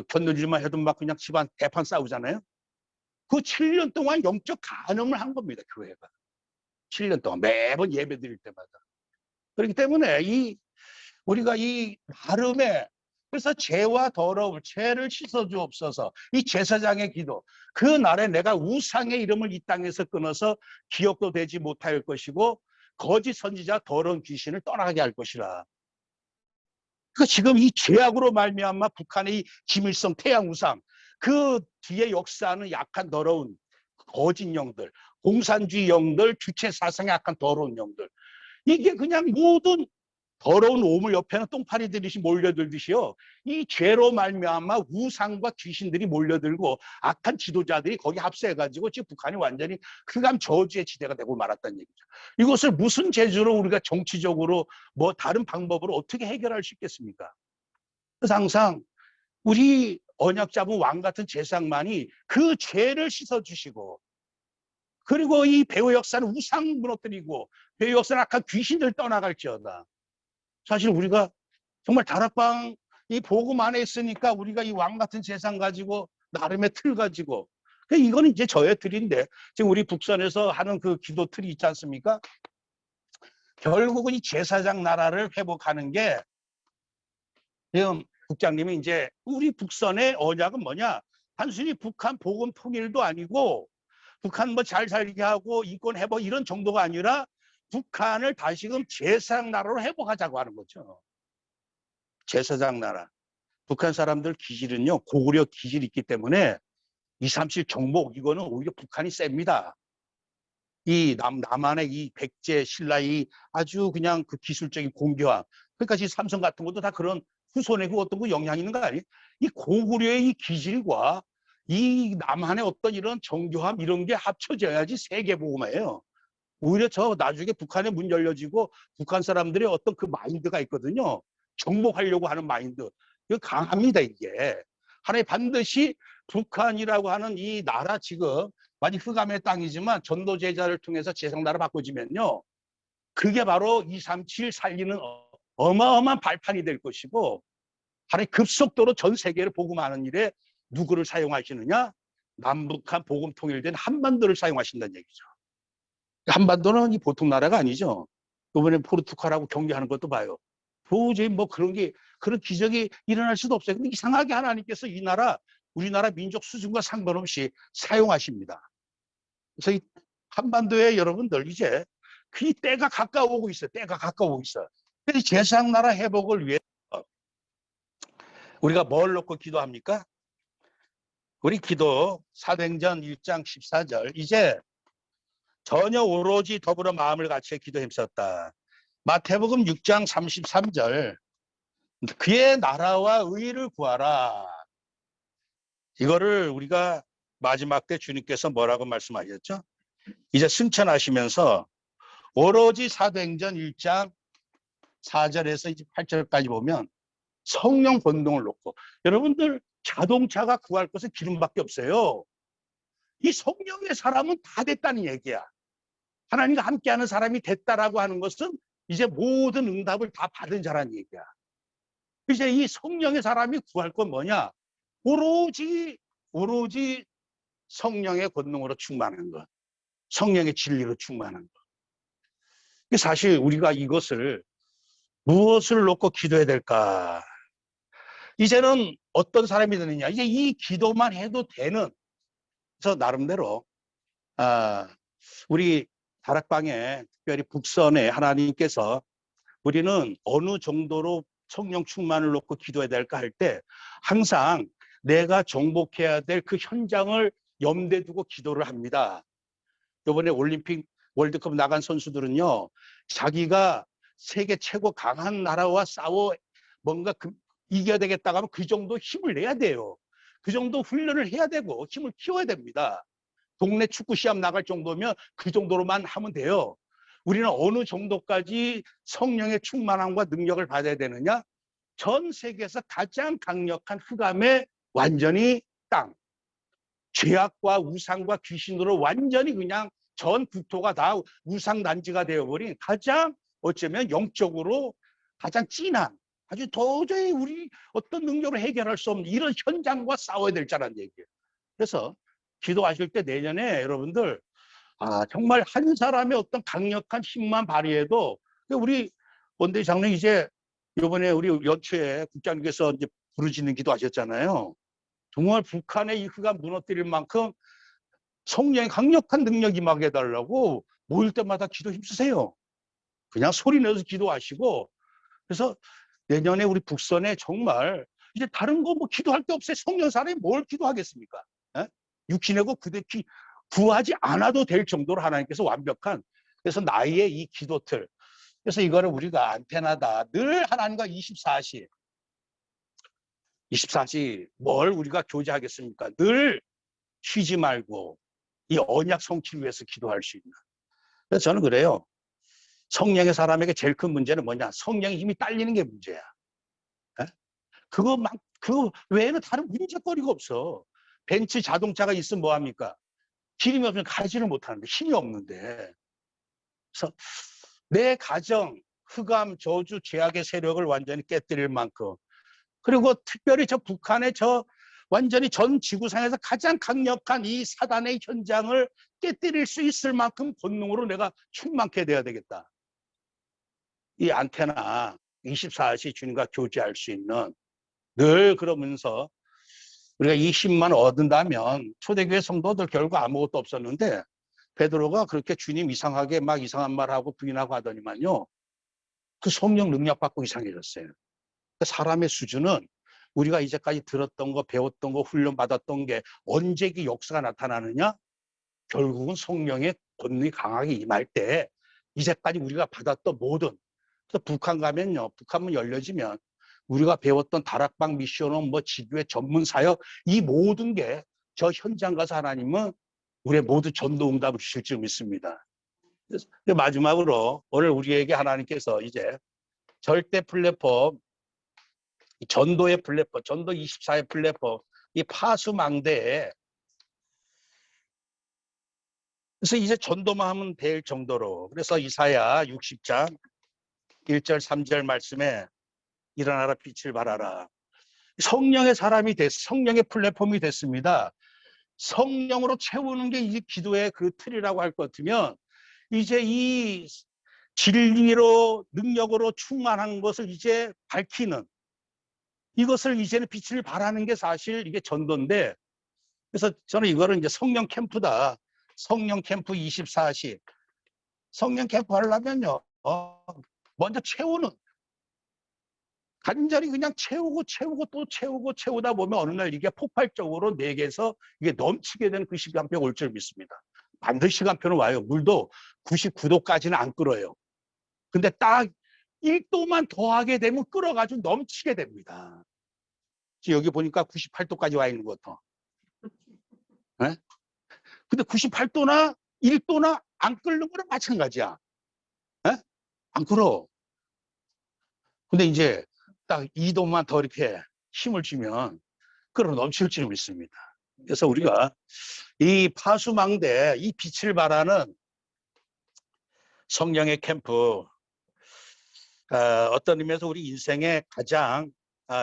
견눈질만 해도 막 그냥 집안 대판 싸우잖아요. 그 7년 동안 영적 간음을 한 겁니다. 교회가. 7년 동안 매번 예배 드릴 때마다. 그렇기 때문에 우리가 이 나름의 그래서 죄와 더러움, 죄를 씻어주옵소서. 이 제사장의 기도. 그 날에 내가 우상의 이름을 이 땅에서 끊어서 기억도 되지 못할 것이고 거짓 선지자 더러운 귀신을 떠나게 할 것이라. 그러니까 지금 이 죄악으로 말미암아 북한의 이 김일성 태양 우상 그 뒤에 역사하는 약한 더러운 거짓 영들, 공산주의 영들, 주체 사상의 약한 더러운 영들. 이게 그냥 모든 더러운 오물 옆에는 똥파리들이 몰려들듯이요. 이 죄로 말미암아 우상과 귀신들이 몰려들고 악한 지도자들이 거기 합세해가지고 지금 북한이 완전히 흑암 저주의 지대가 되고 말았다는 얘기죠. 이것을 무슨 재주로 우리가 정치적으로 뭐 다른 방법으로 어떻게 해결할 수 있겠습니까? 그래서 항상 우리 언약 잡은 왕 같은 제사장만이 그 죄를 씻어주시고 그리고 이 배후 역사는 우상 무너뜨리고 배후 역사는 악한 귀신들 떠나갈지어다. 사실 우리가 정말 다락방 이 복음 안에 있으니까 우리가 이 왕 같은 재산 가지고 나름의 틀 가지고 이거는 이제 저의 틀인데 지금 우리 북선에서 하는 그 기도 틀이 있지 않습니까? 결국은 이 제사장 나라를 회복하는 게 지금 국장님이 이제 우리 북선의 언약은 뭐냐? 단순히 북한 복음 통일도 아니고 북한 뭐 잘 살게 하고 인권 회복 이런 정도가 아니라 북한을 다시금 제사장 나라로 회복하자고 하는 거죠. 제사장 나라. 북한 사람들 기질은요, 고구려 기질이 있기 때문에 237 정복, 이거는 오히려 북한이 셉니다. 이 남한의 이 백제, 신라 이 아주 그냥 그 기술적인 공교함. 그러니까 지금 삼성 같은 것도 다 그런 후손의 그 어떤 그 영향이 있는 거 아니에요? 이 고구려의 이 기질과 이 남한의 어떤 이런 정교함 이런 게 합쳐져야지 세계보고마예요. 오히려 저 나중에 북한에 문 열려지고 북한 사람들의 어떤 그 마인드가 있거든요. 정복하려고 하는 마인드. 이거 강합니다, 이게. 하나님 반드시 북한이라고 하는 이 나라 지금 많이 흑암의 땅이지만 전도 제자를 통해서 제상나라 바꿔지면요. 그게 바로 237 살리는 어마어마한 발판이 될 것이고 하나님 급속도로 전 세계를 복음하는 일에 누구를 사용하시느냐? 남북한 복음 통일된 한반도를 사용하신다는 얘기죠. 한반도는 이 보통 나라가 아니죠. 이번에 포르투갈하고 경기하는 것도 봐요. 도저히 뭐 그런 기적이 일어날 수도 없어요. 근데 이상하게 하나님께서 이 나라, 우리나라 민족 수준과 상관없이 사용하십니다. 그래서 이 한반도에 여러분들 이제 그 때가 가까워오고 있어요. 때가 가까워오고 있어요. 그래서 제사장 나라 회복을 위해서 우리가 뭘 놓고 기도합니까? 우리 기도 사도행전 1장 14절 이제 전혀 오로지 더불어 마음을 같이 기도 힘썼다. 마태복음 6장 33절 그의 나라와 의를 구하라. 이거를 우리가 마지막 때 주님께서 뭐라고 말씀하셨죠? 이제 승천하시면서 오로지 사도행전 1장 4절에서 8절까지 보면 성령 권능을 놓고, 여러분들 자동차가 구할 것은 기름밖에 없어요. 이 성령의 사람은 다 됐다는 얘기야. 하나님과 함께하는 사람이 됐다라고 하는 것은 이제 모든 응답을 다 받은 자라는 얘기야. 이제 이 성령의 사람이 구할 건 뭐냐? 오로지 성령의 권능으로 충만한 것, 성령의 진리로 충만한 것. 사실 우리가 이것을 무엇을 놓고 기도해야 될까? 이제는 어떤 사람이 되느냐? 이제 이 기도만 해도 되는. 그래서 나름대로 우리 다락방에 특별히 북선에 하나님께서 우리는 어느 정도로 성령 충만을 놓고 기도해야 될까 할 때 항상 내가 정복해야 될 그 현장을 염두에 두고 기도를 합니다. 이번에 올림픽 월드컵 나간 선수들은요, 자기가 세계 최고 강한 나라와 싸워 뭔가 이겨야 되겠다고 하면 그 정도 힘을 내야 돼요. 그 정도 훈련을 해야 되고 힘을 키워야 됩니다. 동네 축구 시합 나갈 정도면 그 정도로만 하면 돼요. 우리는 어느 정도까지 성령의 충만함과 능력을 받아야 되느냐? 전 세계에서 가장 강력한 흑암의 완전히 땅, 죄악과 우상과 귀신으로 완전히 그냥 전 국토가 다 우상단지가 되어버린 가장 어쩌면 영적으로 가장 진한, 아주 도저히 우리 어떤 능력으로 해결할 수 없는 이런 현장과 싸워야 될 자라는 얘기예요. 그래서 기도하실 때 내년에 여러분들 정말 한 사람의 어떤 강력한 힘만 발휘해도, 우리 원대 장로님 이제 이번에 우리 연초에 국장님께서 이제 부르짖는 기도하셨잖아요. 정말 북한의 이 흑암 무너뜨릴 만큼 성령의 강력한 능력이 임하게 해달라고 모일 때마다 기도 힘쓰세요. 그냥 소리 내서 기도하시고. 그래서 내년에 우리 북선에 정말 이제 다른 거 뭐 기도할 게 없어요. 성령 사람이 뭘 기도하겠습니까? 에? 육신하고 그대히 구하지 않아도 될 정도로 하나님께서 완벽한, 그래서 나의 이 기도틀, 그래서 이거를 우리가 안테나다, 늘 하나님과 24시 뭘 우리가 교제하겠습니까? 늘 쉬지 말고 이 언약 성취를 위해서 기도할 수 있는. 그래서 저는 그래요. 성령의 사람에게 제일 큰 문제는 뭐냐? 성령의 힘이 딸리는 게 문제야. 에? 그거 외에는 다른 문제거리가 없어. 벤츠 자동차가 있으면 뭐합니까? 기름이 없으면 가지를 못하는데, 힘이 없는데. 그래서 내 가정, 흑암, 저주, 죄악의 세력을 완전히 깨뜨릴 만큼, 그리고 특별히 저 북한의 저 완전히 전 지구상에서 가장 강력한 이 사단의 현장을 깨뜨릴 수 있을 만큼 본능으로 내가 충만케 돼야 되겠다. 이 안테나 24시 주님과 교제할 수 있는, 늘 그러면서 우리가 이 힘만 얻는다면, 초대교회 성도들 결국 아무것도 없었는데 베드로가 그렇게 주님 이상하게 막 이상한 말하고 부인하고 하더니만요, 그 성령 능력 받고 이상해졌어요. 사람의 수준은 우리가 이제까지 들었던 거, 배웠던 거, 훈련받았던 게 언제 그 역사가 나타나느냐? 결국은 성령의 권능이 강하게 임할 때 이제까지 우리가 받았던 모든, 그래서 북한 가면요, 북한문 열려지면 우리가 배웠던 다락방 미션은 뭐 지교회 전문 사역, 이 모든 게 저 현장 가서 하나님은 우리의 모두 전도 응답을 주실 줄 믿습니다. 마지막으로 오늘 우리에게 하나님께서 이제 절대 플랫폼, 전도의 플랫폼, 전도 24의 플랫폼, 이 파수망대에, 그래서 이제 전도만 하면 될 정도로, 그래서 이사야 60장 1절 3절 말씀에 일어나라 빛을 발하라. 성령의 사람이 성령의 플랫폼이 됐습니다. 성령으로 채우는 게 이제 기도의 그 틀이라고 할 것 같으면, 이제 이 진리로 능력으로 충만한 것을 이제 밝히는, 이것을 이제는 빛을 발하는 게 사실 이게 전도인데, 그래서 저는 이거를 이제 성령 캠프다. 성령 캠프 24시. 성령 캠프 하려면요, 먼저 채우는, 간절히 그냥 채우고 또 채우다 보면 어느 날 이게 폭발적으로 내게서 이게 넘치게 되는 그 시간표가 올 줄 믿습니다. 반드시 시간표는 와요. 물도 99도까지는 안 끓어요. 근데 딱 1도만 더하게 되면 끓어가지고 넘치게 됩니다. 지금 여기 보니까 98도까지 와 있는 것 같아. 네? 근데 98도나 1도나 안 끓는 거랑 마찬가지야. 네? 안 끓어. 근데 이제 딱 2도만 더 이렇게 힘을 주면 끓어 넘칠 줄 믿습니다. 그래서 우리가 이 파수망대, 이 빛을 발하는 성령의 캠프, 어떤 의미에서 우리 인생에 가장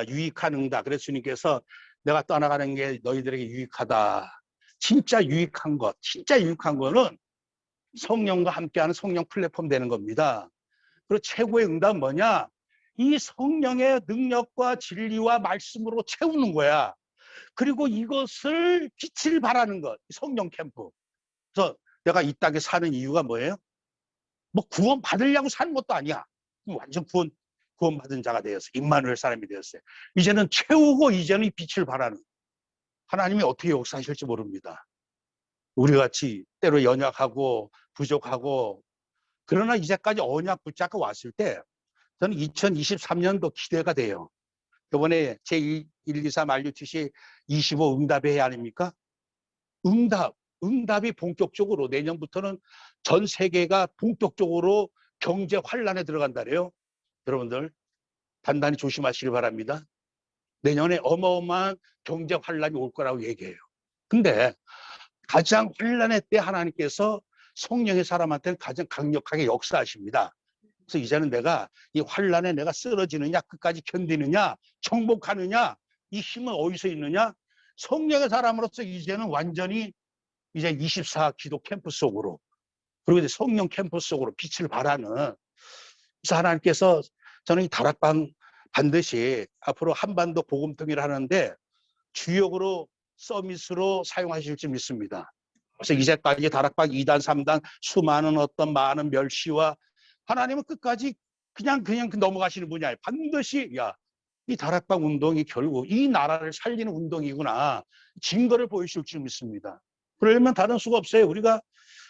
유익한 응답. 그래서 주님께서 내가 떠나가는 게 너희들에게 유익하다. 진짜 유익한 것, 진짜 유익한 거는 성령과 함께하는 성령 플랫폼 되는 겁니다. 그리고 최고의 응답은 뭐냐? 이 성령의 능력과 진리와 말씀으로 채우는 거야. 그리고 이것을 빛을 발하는 것, 성령 캠프. 그래서 내가 이 땅에 사는 이유가 뭐예요? 뭐 구원 받으려고 사는 것도 아니야. 완전 구원받은 자가 되었어요. 임마누엘 사람이 되었어요. 이제는 채우고 이제는 이 빛을 발하는 하나님이 어떻게 역사하실지 모릅니다. 우리 같이 때로 연약하고 부족하고 그러나 이제까지 언약 붙잡고 왔을 때 저는 2023년도 기대가 돼요. 이번에 제1, 2, 3 RUTC 25 응답회 아닙니까? 응답이 본격적으로 내년부터는 전 세계가 본격적으로 경제 환란에 들어간다래요. 여러분들 단단히 조심하시길 바랍니다. 내년에 어마어마한 경제 환란이 올 거라고 얘기해요. 근데 가장 환란의 때 하나님께서 성령의 사람한테는 가장 강력하게 역사하십니다. 그래서 이제는 내가 이 환란에 내가 쓰러지느냐 끝까지 견디느냐 정복하느냐 이 힘은 어디서 있느냐 성령의 사람으로서 이제는 완전히 이제 24 기도 캠프 속으로 그리고 이제 성령 캠프 속으로 빛을 발하는 그래서 하나님께서 저는 이 다락방 반드시 앞으로 한반도 복음통일을 하는데 주역으로 서밋으로 사용하실 줄 믿습니다. 그래서 이제까지 다락방 2단, 3단 수많은 어떤 많은 멸시와 하나님은 끝까지 그냥 넘어가시는 분이 아니에요. 반드시 이 다락방 운동이 결국 이 나라를 살리는 운동이구나. 증거를 보이실 줄 믿습니다. 그러려면 다른 수가 없어요. 우리가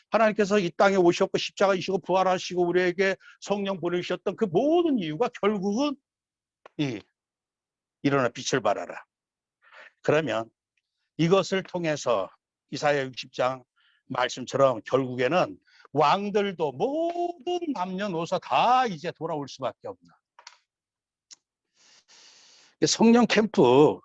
하나님께서 이 땅에 오셨고 십자가 지시고 부활하시고 우리에게 성령 보내주셨던 그 모든 이유가 결국은 일어나 빛을 발하라. 그러면 이것을 통해서 이사야 60장 말씀처럼 결국에는 왕들도 모든 남녀노소 다 이제 돌아올 수밖에 없나. 성령 캠프,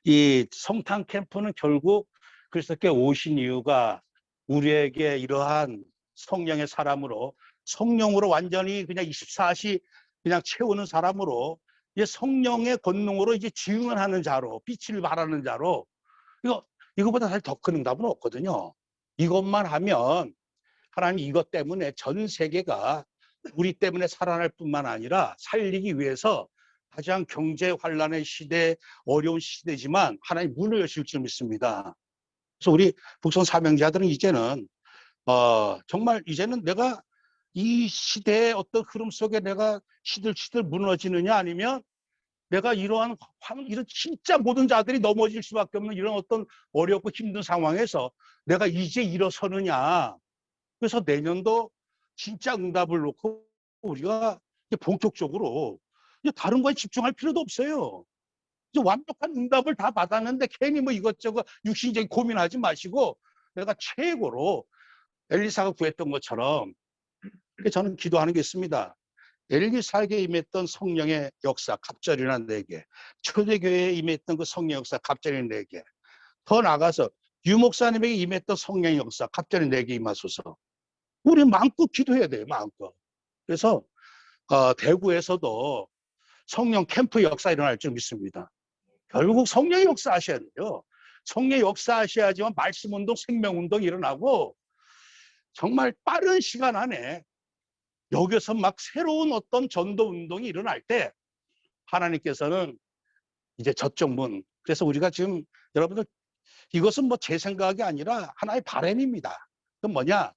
이 성탄 캠프는 결국 그리스도께 오신 이유가 우리에게 이러한 성령의 사람으로 성령으로 완전히 그냥 24시 그냥 채우는 사람으로 이제 성령의 권능으로 이제 증언하는 자로 빛을 발하는 자로 이거보다 사실 더 큰 응답은 없거든요. 이것만 하면 하나님 이것 때문에 전 세계가 우리 때문에 살아날 뿐만 아니라 살리기 위해서 가장 경제 환란의 시대, 어려운 시대지만 하나님 문을 여실 줄 믿습니다. 그래서 우리 북선 사명자들은 이제는 정말 이제는 내가 이 시대의 어떤 흐름 속에 내가 시들시들 무너지느냐 아니면 내가 이런 진짜 모든 자들이 넘어질 수밖에 없는 이런 어떤 어렵고 힘든 상황에서 내가 이제 일어서느냐. 그래서 내년도 진짜 응답을 놓고 우리가 본격적으로 다른 거에 집중할 필요도 없어요. 이제 완벽한 응답을 다 받았는데 괜히 뭐 이것저것 육신적인 고민하지 마시고 내가 최고로 엘리사가 구했던 것처럼 저는 기도하는 게 있습니다. 엘리사에게 임했던 성령의 역사 갑절이나 4개, 초대교회에 임했던 그 성령 역사 갑절이 4개, 더 나가서 유 목사님에게 임했던 성령의 역사 갑절이 4개 임하소서. 우리 마음껏 기도해야 돼요. 마음껏. 그래서 대구에서도 성령 캠프 역사 일어날 줄 믿습니다. 결국 성령의 역사하셔야 돼요. 성령의 역사하셔야지만 말씀운동, 생명운동이 일어나고 정말 빠른 시간 안에 여기서 막 새로운 어떤 전도운동이 일어날 때 하나님께서는 이제 저쪽 문, 그래서 우리가 지금 여러분들 이것은 뭐 제 생각이 아니라 하나의 바람입니다. 그건 뭐냐?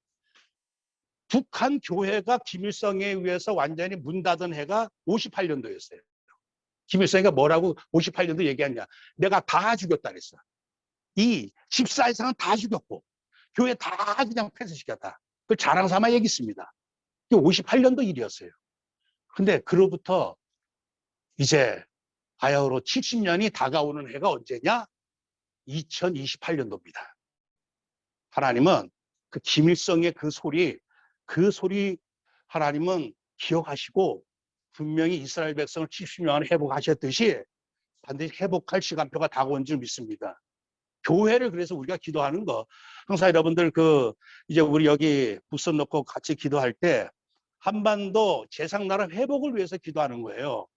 북한 교회가 김일성에 의해서 완전히 문 닫은 해가 58년도였어요. 김일성이가 뭐라고 58년도 얘기했냐? 내가 다 죽였다 그랬어. 이 14이상은 다 죽였고 교회 다 그냥 폐쇄시켰다. 그 자랑 삼아 얘기했습니다. 58년도 일이었어요. 근데 그로부터 이제 바야흐로 70년이 다가오는 해가 언제냐? 2028년도입니다. 하나님은 그 김일성의 그 소리 하나님은 기억하시고 분명히 이스라엘 백성을 70년 회복하셨듯이 반드시 회복할 시간표가 다가온 줄 믿습니다. 교회를 그래서 우리가 기도하는 거 항상 여러분들 이제 우리 여기 부서 놓고 같이 기도할 때 한반도 제상나라 회복을 위해서 기도하는 거예요.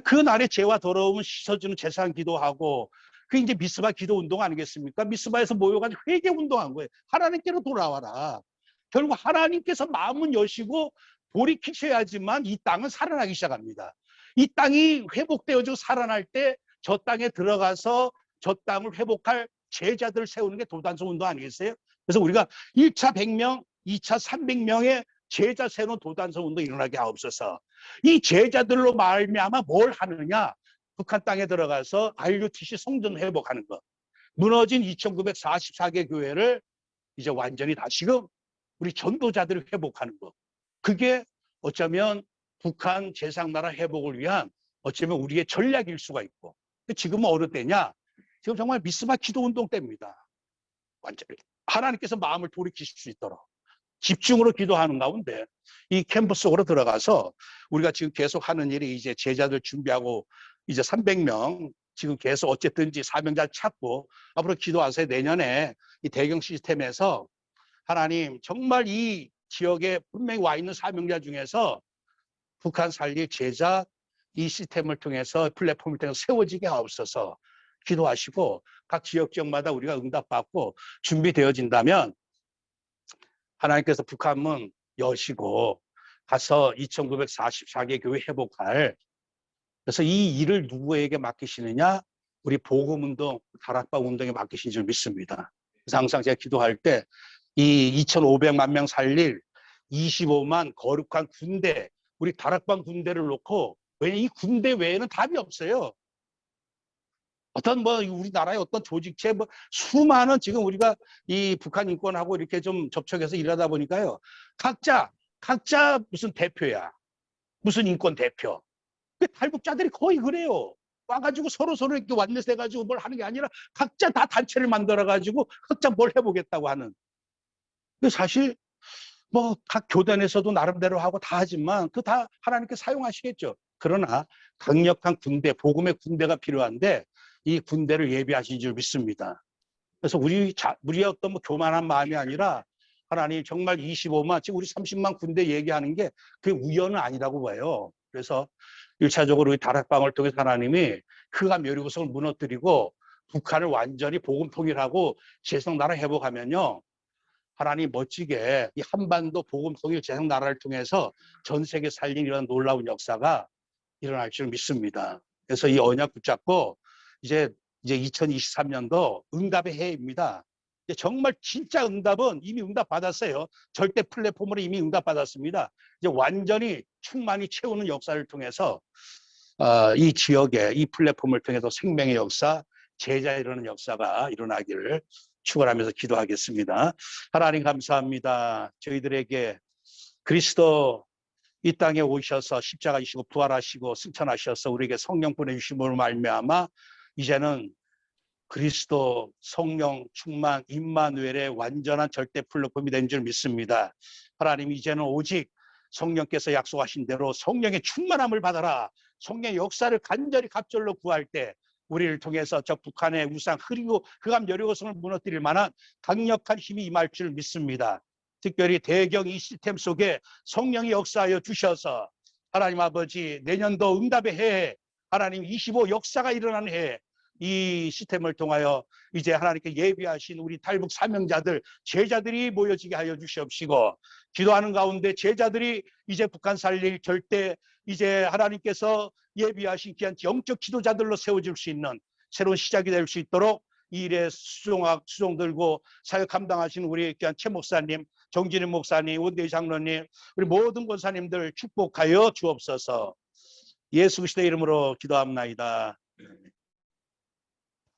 그 날의 죄와 더러움을 씻어주는 제사장 기도하고 그 이제 미스바 기도 운동 아니겠습니까? 미스바에서 모여가지고 회개 운동한 거예요. 하나님께로 돌아와라. 결국 하나님께서 마음은 여시고 돌이키셔야지만 이 땅은 살아나기 시작합니다. 이 땅이 회복되어지고 살아날 때 저 땅에 들어가서 저 땅을 회복할 제자들을 세우는 게 도단성 운동 아니겠어요? 그래서 우리가 1차 100명, 2차 300명의 제자 세우는 도단성 운동 일어나게 하옵소서. 이 제자들로 말미암아 뭘 하느냐? 북한 땅에 들어가서 RUTC 성전 회복하는 것. 무너진 2944개 교회를 이제 완전히 다시금 우리 전도자들을 회복하는 것. 그게 어쩌면 북한 제상나라 회복을 위한 어쩌면 우리의 전략일 수가 있고. 지금은 어느 때냐? 지금 정말 미스바 기도 운동 때입니다. 완전히 하나님께서 마음을 돌이키실 수 있도록 집중으로 기도하는 가운데 이 캠프 속으로 들어가서 우리가 지금 계속 하는 일이 이제 제자들 준비하고 이제 300명 지금 계속 어쨌든지 사명자 찾고 앞으로 기도하세요. 내년에 이 대경 시스템에서 하나님 정말 이 지역에 분명히 와 있는 사명자 중에서 북한 살릴 제자 이 시스템을 통해서 플랫폼을 통해서 세워지게 하옵소서. 기도하시고 각 지역마다 우리가 응답받고 준비되어진다면 하나님께서 북한문 여시고 가서 2944개 교회 회복할. 그래서 이 일을 누구에게 맡기시느냐? 우리 복음운동, 다락방 운동에 맡기신 줄 믿습니다. 그래서 항상 제가 기도할 때 이 2,500만 명 살릴 25만 거룩한 군대, 우리 다락방 군대를 놓고, 왜냐 이 군대 외에는 답이 없어요. 어떤 우리나라의 어떤 조직체 수많은 지금 우리가 이 북한 인권하고 이렇게 좀 접촉해서 일하다 보니까요. 각자 무슨 대표야. 무슨 인권 대표. 그 탈북자들이 거의 그래요. 와가지고 서로 이렇게 완내서 해가지고 뭘 하는 게 아니라 각자 다 단체를 만들어가지고 각자 뭘 해보겠다고 하는. 근데 사실 각 교단에서도 나름대로 하고 다 하지만 그 다 하나님께 사용하시겠죠. 그러나 강력한 군대, 복음의 군대가 필요한데 이 군대를 예비하신 줄 믿습니다. 그래서 우리의 어떤 교만한 마음이 아니라 하나님 정말 25만, 지금 우리 30만 군대 얘기하는 게 그게 우연은 아니라고 봐요. 그래서 1차적으로 우리 다락방을 통해서 하나님이 그가 멸리고성을 무너뜨리고 북한을 완전히 복음 통일하고 제성나라 회복하면요. 하나님 멋지게 이 한반도 복음 통일 제성나라를 통해서 전 세계 살린 이런 놀라운 역사가 일어날 줄 믿습니다. 그래서 이 언약 붙잡고 이제 2023년도 응답의 해입니다. 정말 진짜 응답은 이미 응답 받았어요. 절대 플랫폼으로 이미 응답 받았습니다. 이제 완전히 충만히 채우는 역사를 통해서 이 지역에 이 플랫폼을 통해서 생명의 역사, 제자 이루는 역사가 일어나기를 축원하면서 기도하겠습니다. 하나님 감사합니다. 저희들에게 그리스도 이 땅에 오셔서 십자가 지시고 부활하시고 승천하셔서 우리에게 성령 보내주심으로 말미암아 이제는 그리스도 성령 충만 임마누엘의 완전한 절대 플랫폼이 된 줄 믿습니다. 하나님 이제는 오직 성령께서 약속하신 대로 성령의 충만함을 받아라. 성령의 역사를 간절히 갑절로 구할 때 우리를 통해서 저 북한의 우상 흐리고 흑암 여리고성을 무너뜨릴 만한 강력한 힘이 임할 줄 믿습니다. 특별히 대경 이 시스템 속에 성령이 역사하여 주셔서 하나님 아버지 내년도 응답의 해에 하나님 25 역사가 일어나는 해에 이 시스템을 통하여 이제 하나님께 예비하신 우리 탈북 사명자들 제자들이 모여지게 하여 주시옵시고 기도하는 가운데 제자들이 이제 북한 살릴 절대 이제 하나님께서 예비하신 귀한 영적 지도자들로 세워질 수 있는 새로운 시작이 될 수 있도록 이 일에 수종 들고 사역 감당하신 우리 귀한 최 목사님, 정진희 목사님, 원대희 장로님, 우리 모든 권사님들 축복하여 주옵소서. 예수 그리스도의 이름으로 기도합나이다.